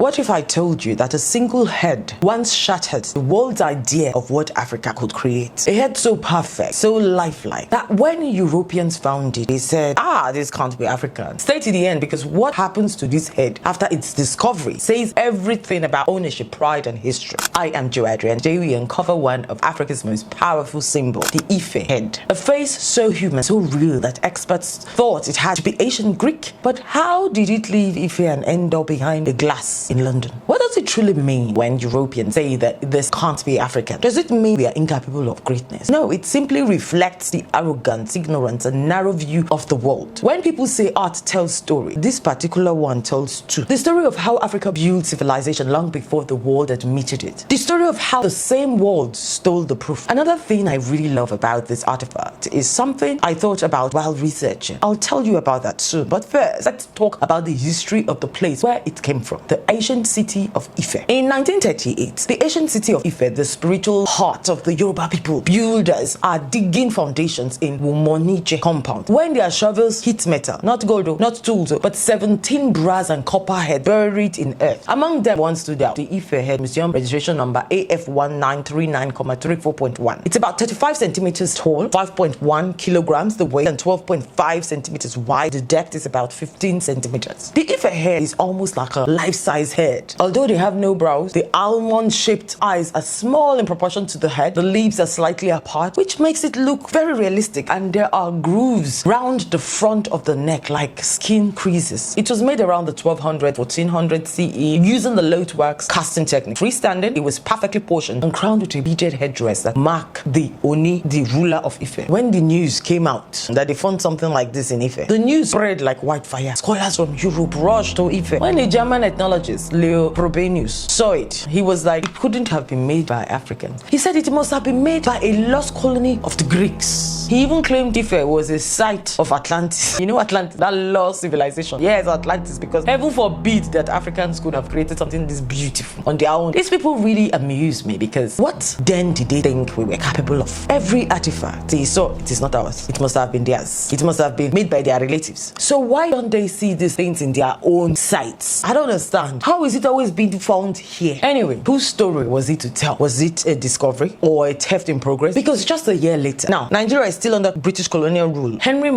What if I told you that a single head once shattered the world's idea of what Africa could create? A head so perfect, so lifelike, that when Europeans found it, they said, this can't be African. Stay to the end, because what happens to this head after its discovery says everything about ownership, pride, and history. I am Joadre, and today we uncover one of Africa's most powerful symbols, the Ifẹ head. A face so human, so real that experts thought it had to be ancient Greek. But how did it leave Ifẹ and end up behind a glass in London? What does it truly mean when Europeans say that this can't be African? Does it mean we are incapable of greatness? No, it simply reflects the arrogance, ignorance, and narrow view of the world. When people say art tells story, this particular one tells two. The story of how Africa built civilization long before the world admitted it. The story of how the same world stole the proof. Another thing I really love about this artifact is something I thought about while researching. I'll tell you about that soon. But first, let's talk about the history of the place where it came from, the ancient city of Ifẹ. In 1938, the ancient city of Ifẹ, the spiritual heart of the Yoruba people, builders are digging foundations in Wumonije compound. When their shovels hit metal, not gold, not tools, but 17 brass and copper heads buried in earth. Among them, one stood out, the Ifẹ Head Museum, registration number AF1939,34.1. It's about 35 centimeters tall, 5.1 kilograms the weight, and 12.5 centimeters wide. The depth is about 15 centimeters. The Ifẹ head is almost like a life-size head. Although they have no brows, the almond-shaped eyes are small in proportion to the head. The lips are slightly apart, which makes it look very realistic, and there are grooves round the front of the neck like skin creases. It was made around the 1400 CE using the lotus wax casting technique. Freestanding, it was perfectly portioned and crowned with a beaded headdress that marked the Oni, the ruler of Ifẹ. When the news came out that they found something like this in Ifẹ, the news spread like wildfire. Scholars from Europe rushed to Ifẹ. When a German ethnologist, Leo Probenius, saw it, he was like, it couldn't have been made by Africans. He said it must have been made by a lost colony of the Greeks. He even claimed Ifẹ was a site of Atlantis. You know Atlantis, that lost civilization. Yes, Atlantis, because heaven forbid that Africans could have created something this beautiful on their own. These people really amuse me, because what then did they think we were capable of? Every artifact they saw, it is not ours. It must have been theirs. It must have been made by their relatives. So why don't they see these things in their own sites? I don't understand. How is it always being found here? Anyway, whose story was it to tell? Was it a discovery or a theft in progress? Because just a year later, now Nigeria is still under British colonial rule. Henry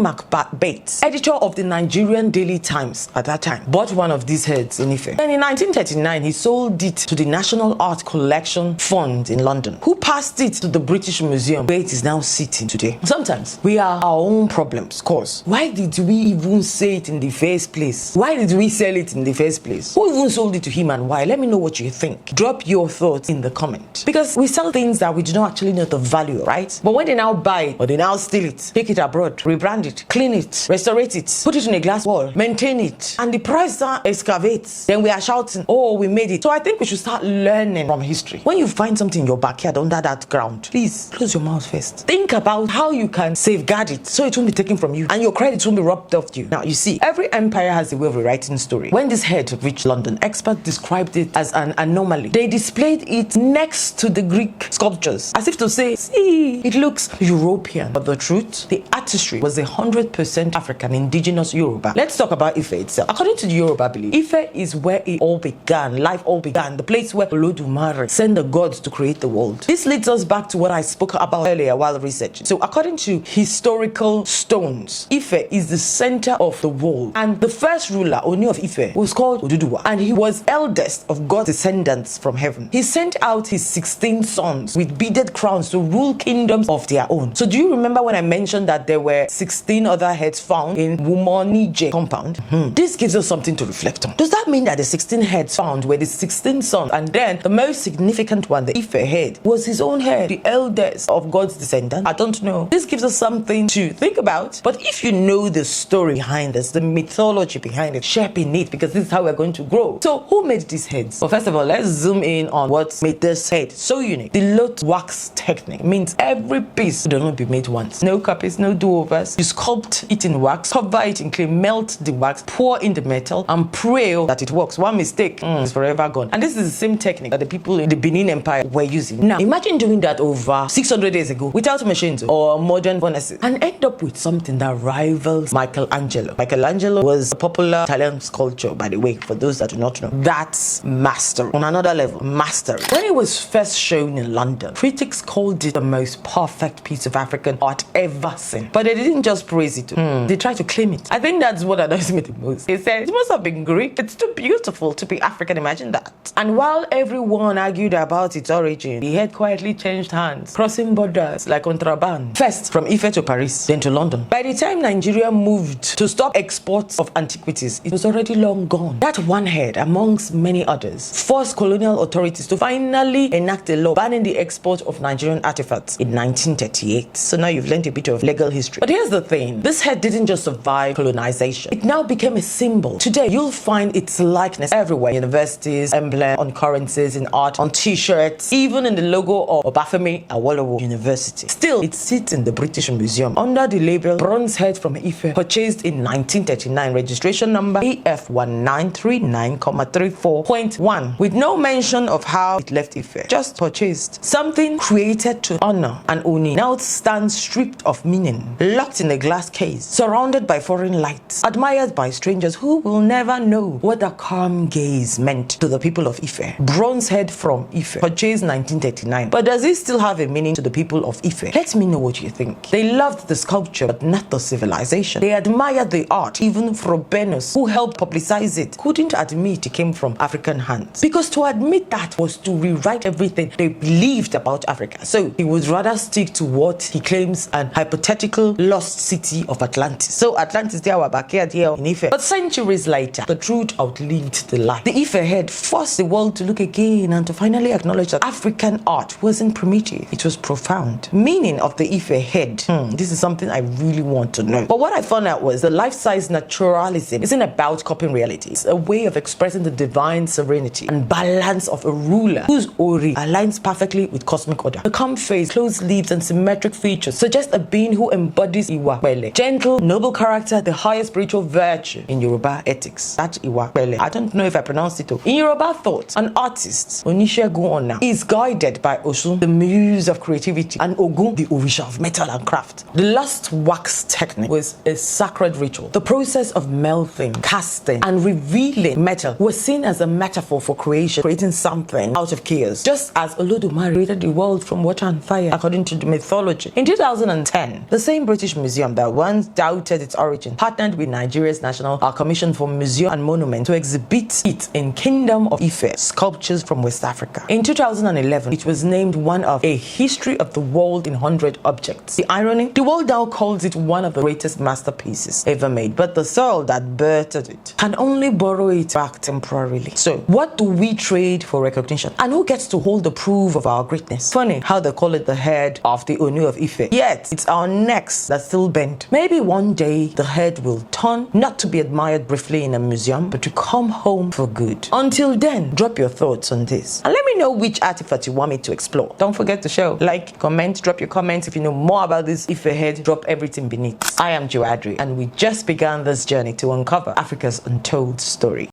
Bates, editor of the Nigerian Daily Times at that time, bought one of these heads in Ifẹ. And in 1939, he sold it to the National Art Collection Fund in London, who passed it to the British Museum, where it is now sitting today. Sometimes we are our own problems, cause why did we even say it in the first place? Why did we sell it in the first place? Who even sold it to him and why? Let me know what you think. Drop your thoughts in the comment, because we sell things that we do not actually know the value, right? But when they now buy it, or they now steal it, take it abroad, rebrand it, clean it, restore it, put it in a glass wall, maintain it, and the price excavates, then we are shouting, oh, we made it. So I think we should start learning from history. When you find something in your backyard under that ground, please close your mouth first. Think about how you can safeguard it so it won't be taken from you and your credit won't be robbed off you. Now, you see, every empire has a way of rewriting story. When this head reached London, experts described it as an anomaly. They displayed it next to the Greek sculptures, as if to say, see, it looks European. But the truth, the artistry was 100% African, indigenous Yoruba. Let's talk about Ifẹ itself. According to the Yoruba belief, Ifẹ is where it all began, life all began, the place where Olodumare sent the gods to create the world. This leads us back to what I spoke about earlier while researching. So according to historical stones, Ifẹ is the center of the world, and the first ruler, Oni of Ifẹ, was called Oduduwa, and he was eldest of God's descendants from heaven. He sent out his 16 sons with beaded crowns to rule kingdoms of their own. So do you remember when I mentioned that there were 16 other heads found in Wumonije compound? This gives us something to reflect on. Does that mean that the 16 heads found were the 16 sons, and then the most significant one, the Ifẹ head, was his own head, the eldest of God's descendants? I don't know. This gives us something to think about. But if you know the story behind this, the mythology behind it, shaping it, because this is how we're going to grow. So who made these heads? Well, first of all, let's zoom in on what made this head so unique. The lotus wax technique means every piece does not be made once. No copies, no do-overs. You sculpt it in wax, cover it in clay, melt the wax, pour in the metal, and pray that it works. One mistake is forever gone. And this is the same technique that the people in the Benin Empire were using. Now, imagine doing that over 600 years ago without machines or modern furnaces, and end up with something that rivals Michelangelo. Michelangelo was a popular Italian sculptor, by the way, for those that do not not know. That's mastery. On another level, mastery. When it was first shown in London, critics called it the most perfect piece of African art ever seen. But they didn't just praise it. They tried to claim it. I think that's what annoys me the most. They said, it must have been Greek. It's too beautiful to be African. Imagine that. And while everyone argued about its origin, the head quietly changed hands, crossing borders like contraband. First, from Ifẹ to Paris, then to London. By the time Nigeria moved to stop exports of antiquities, it was already long gone. That one head, amongst many others, forced colonial authorities to finally enact a law banning the export of Nigerian artifacts in 1938. So now you've learned a bit of legal history. But here's the thing. This head didn't just survive colonization. It now became a symbol. Today, you'll find its likeness everywhere. Universities, emblem, on currencies, in art, on t-shirts, even in the logo of Obafemi Awolowo University. Still, it sits in the British Museum under the label Bronze Head from Ifẹ, purchased in 1939, registration number EF1939,34.1, with no mention of how it left Ifẹ. Just purchased. Something created to honor an Oni now stands stripped of meaning, locked in a glass case, surrounded by foreign lights, admired by strangers who will never know what a calm gaze meant to the people of Ifẹ. Bronze Head from Ifẹ, purchased 1939. But does it still have a meaning to the people of Ifẹ? Let me know what you think. They loved the sculpture, but not the civilization. They admired the art. Even Frobenus, who helped publicize it, couldn't admit it came from African hands. Because to admit that was to rewrite everything they believed about Africa. So he would rather stick to what he claims an hypothetical lost city of Atlantis. So Atlantis, they are backyard here in Ifẹ. But centuries later, the truth outlived the lie. The Ifẹ head forced the world to look again and to finally acknowledge that African art wasn't primitive. It was profound. Meaning of the Ifẹ head. This is something I really want to know. But what I found out was the life-size naturalism isn't about copying reality. It's a way of expressing the divine serenity and balance of a ruler whose ori aligns perfectly with cosmic order. The calm face, closed lips, and symmetric features suggest a being who embodies Iwa Pele. Gentle, noble character, the highest spiritual virtue in Yoruba ethics. That Iwa Pele. I don't know if I pronounced it. In Yoruba thought, an artist, Onishegun Ona, is guided by Osun, the muse of creativity, and Ogun, the Orisha of metal and craft. The last wax technique was a sacred ritual. The process of melting, casting, and revealing metal was seen as a metaphor for creation, creating something out of chaos. Just as Olodumare created the world from water and fire, according to the mythology. In 2010, the same British museum that once doubted its origin partnered with Nigeria's National Commission for Museum and Monument to exhibit it in Kingdom of Ifẹ, sculptures from West Africa. In 2011, it was named one of a history of the world in 100 objects. The irony? The world now calls it one of the greatest masterpieces ever made, but the soil that birthed it can only borrow it back temporarily. So, what do we trade for recognition? And who gets to hold the proof of our greatness? Funny how they call it the head of the Onu of Ifẹ. Yet, it's our necks that still bend. Maybe one day the head will turn, not to be admired briefly in a museum, but to come home for good. Until then, drop your thoughts on this. And let me know which artifact you want me to explore. Don't forget to share, like, comment, drop your comments. If you know more about this Ifẹ head, drop everything beneath. I am Joadre, and we just began this journey to uncover Africa's untold story.